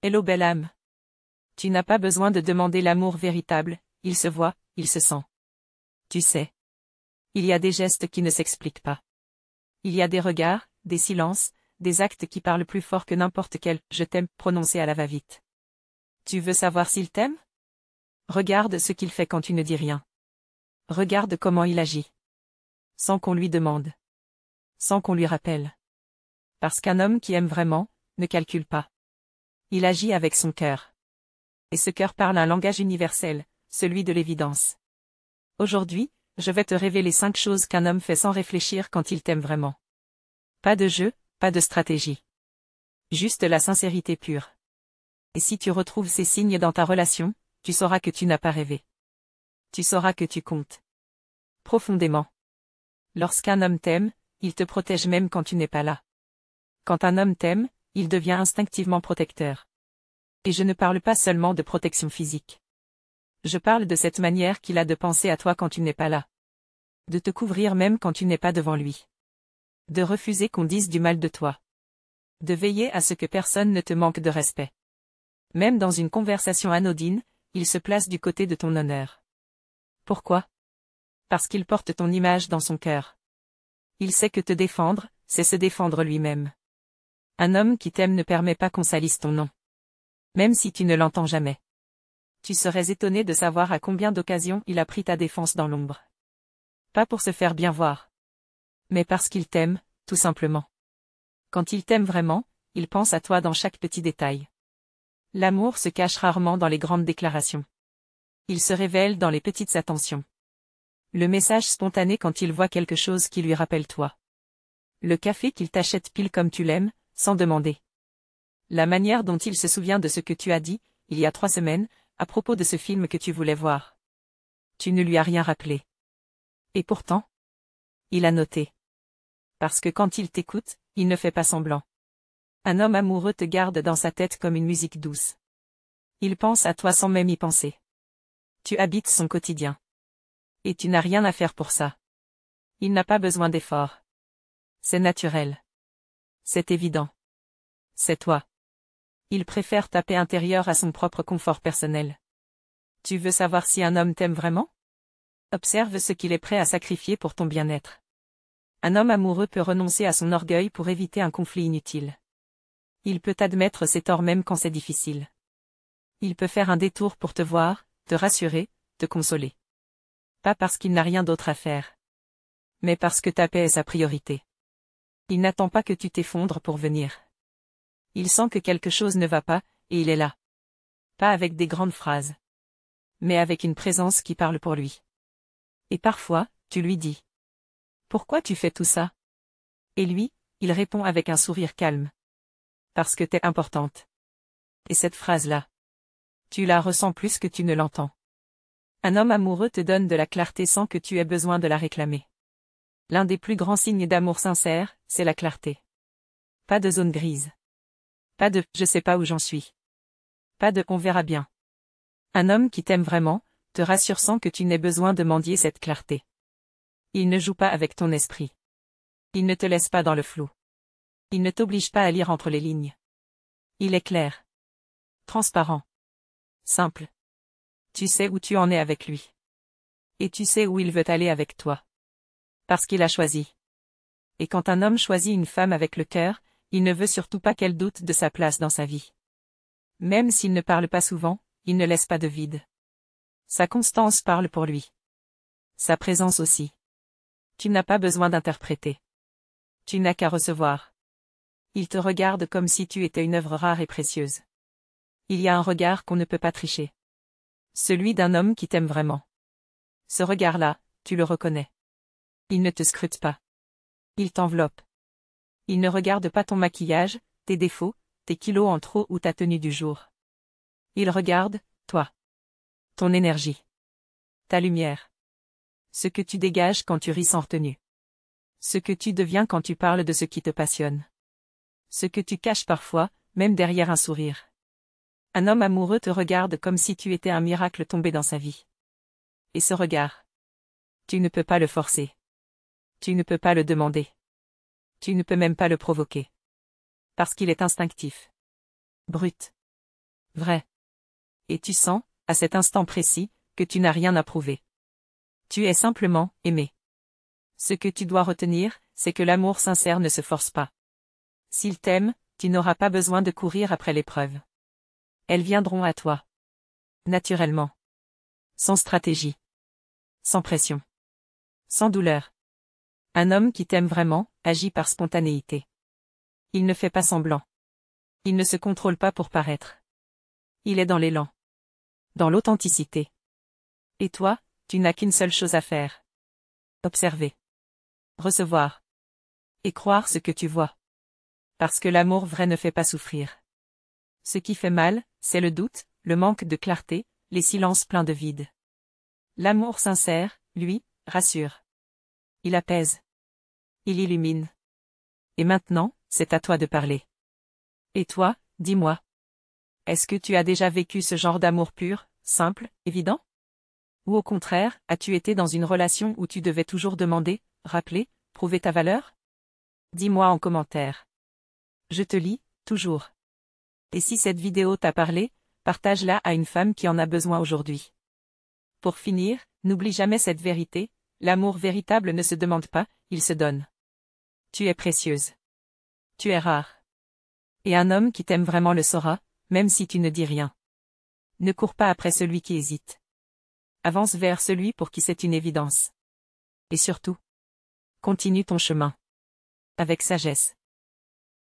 Hello belle âme. Tu n'as pas besoin de demander l'amour véritable, il se voit, il se sent. Tu sais. Il y a des gestes qui ne s'expliquent pas. Il y a des regards, des silences, des actes qui parlent plus fort que n'importe quel « je t'aime » prononcé à la va-vite. Tu veux savoir s'il t'aime? Regarde ce qu'il fait quand tu ne dis rien. Regarde comment il agit. Sans qu'on lui demande. Sans qu'on lui rappelle. Parce qu'un homme qui aime vraiment, ne calcule pas. Il agit avec son cœur. Et ce cœur parle un langage universel, celui de l'évidence. Aujourd'hui, je vais te révéler 5 choses qu'un homme fait sans réfléchir quand il t'aime vraiment. Pas de jeu, pas de stratégie. Juste la sincérité pure. Et si tu retrouves ces signes dans ta relation, tu sauras que tu n'as pas rêvé. Tu sauras que tu comptes. Profondément. Lorsqu'un homme t'aime, il te protège même quand tu n'es pas là. Quand un homme t'aime, il devient instinctivement protecteur. Et je ne parle pas seulement de protection physique. Je parle de cette manière qu'il a de penser à toi quand tu n'es pas là. De te couvrir même quand tu n'es pas devant lui. De refuser qu'on dise du mal de toi. De veiller à ce que personne ne te manque de respect. Même dans une conversation anodine, il se place du côté de ton honneur. Pourquoi? Parce qu'il porte ton image dans son cœur. Il sait que te défendre, c'est se défendre lui-même. Un homme qui t'aime ne permet pas qu'on salisse ton nom. Même si tu ne l'entends jamais. Tu serais étonné de savoir à combien d'occasions il a pris ta défense dans l'ombre. Pas pour se faire bien voir. Mais parce qu'il t'aime, tout simplement. Quand il t'aime vraiment, il pense à toi dans chaque petit détail. L'amour se cache rarement dans les grandes déclarations. Il se révèle dans les petites attentions. Le message spontané quand il voit quelque chose qui lui rappelle toi. Le café qu'il t'achète pile comme tu l'aimes, sans demander. La manière dont il se souvient de ce que tu as dit, il y a 3 semaines, à propos de ce film que tu voulais voir. Tu ne lui as rien rappelé. Et pourtant, il a noté. Parce que quand il t'écoute, il ne fait pas semblant. Un homme amoureux te garde dans sa tête comme une musique douce. Il pense à toi sans même y penser. Tu habites son quotidien. Et tu n'as rien à faire pour ça. Il n'a pas besoin d'efforts. C'est naturel. C'est évident. C'est toi. Il préfère ta paix intérieure à son propre confort personnel. Tu veux savoir si un homme t'aime vraiment? Observe ce qu'il est prêt à sacrifier pour ton bien-être. Un homme amoureux peut renoncer à son orgueil pour éviter un conflit inutile. Il peut admettre ses torts même quand c'est difficile. Il peut faire un détour pour te voir, te rassurer, te consoler. Pas parce qu'il n'a rien d'autre à faire. Mais parce que ta paix est sa priorité. Il n'attend pas que tu t'effondres pour venir. Il sent que quelque chose ne va pas, et il est là. Pas avec des grandes phrases. Mais avec une présence qui parle pour lui. Et parfois, tu lui dis. Pourquoi tu fais tout ça? Et lui, il répond avec un sourire calme. Parce que t'es importante. Et cette phrase-là. Tu la ressens plus que tu ne l'entends. Un homme amoureux te donne de la clarté sans que tu aies besoin de la réclamer. L'un des plus grands signes d'amour sincère, c'est la clarté. Pas de zone grise. Pas de « je sais pas où j'en suis ». Pas de « on verra bien ». Un homme qui t'aime vraiment, te rassure sans que tu n'aies besoin de mendier cette clarté. Il ne joue pas avec ton esprit. Il ne te laisse pas dans le flou. Il ne t'oblige pas à lire entre les lignes. Il est clair. Transparent. Simple. Tu sais où tu en es avec lui. Et tu sais où il veut aller avec toi. Parce qu'il a choisi. Et quand un homme choisit une femme avec le cœur, il ne veut surtout pas qu'elle doute de sa place dans sa vie. Même s'il ne parle pas souvent, il ne laisse pas de vide. Sa constance parle pour lui. Sa présence aussi. Tu n'as pas besoin d'interpréter. Tu n'as qu'à recevoir. Il te regarde comme si tu étais une œuvre rare et précieuse. Il y a un regard qu'on ne peut pas tricher. Celui d'un homme qui t'aime vraiment. Ce regard-là, tu le reconnais. Il ne te scrute pas. Il t'enveloppe. Il ne regarde pas ton maquillage, tes défauts, tes kilos en trop ou ta tenue du jour. Il regarde, toi. Ton énergie. Ta lumière. Ce que tu dégages quand tu ris sans retenue. Ce que tu deviens quand tu parles de ce qui te passionne. Ce que tu caches parfois, même derrière un sourire. Un homme amoureux te regarde comme si tu étais un miracle tombé dans sa vie. Et ce regard. Tu ne peux pas le forcer. Tu ne peux pas le demander. Tu ne peux même pas le provoquer. Parce qu'il est instinctif. Brut. vrai. Et tu sens, à cet instant précis, que tu n'as rien à prouver. Tu es simplement aimé. Ce que tu dois retenir, c'est que l'amour sincère ne se force pas. S'il t'aime, tu n'auras pas besoin de courir après les preuves. Elles viendront à toi. Naturellement. Sans stratégie. Sans pression. Sans douleur. Un homme qui t'aime vraiment, agit par spontanéité. Il ne fait pas semblant. Il ne se contrôle pas pour paraître. Il est dans l'élan. Dans l'authenticité. Et toi, tu n'as qu'une seule chose à faire. Observer. Recevoir. Et croire ce que tu vois. Parce que l'amour vrai ne fait pas souffrir. Ce qui fait mal, c'est le doute, le manque de clarté, les silences pleins de vide. L'amour sincère, lui, rassure. Il apaise. Il illumine. Et maintenant, c'est à toi de parler. Et toi, dis-moi. Est-ce que tu as déjà vécu ce genre d'amour pur, simple, évident? Ou au contraire, as-tu été dans une relation où tu devais toujours demander, rappeler, prouver ta valeur? Dis-moi en commentaire. Je te lis, toujours. Et si cette vidéo t'a parlé, partage-la à une femme qui en a besoin aujourd'hui. Pour finir, n'oublie jamais cette vérité, l'amour véritable ne se demande pas, il se donne. Tu es précieuse. Tu es rare. Et un homme qui t'aime vraiment le saura, même si tu ne dis rien. Ne cours pas après celui qui hésite. Avance vers celui pour qui c'est une évidence. Et surtout, continue ton chemin. Avec sagesse.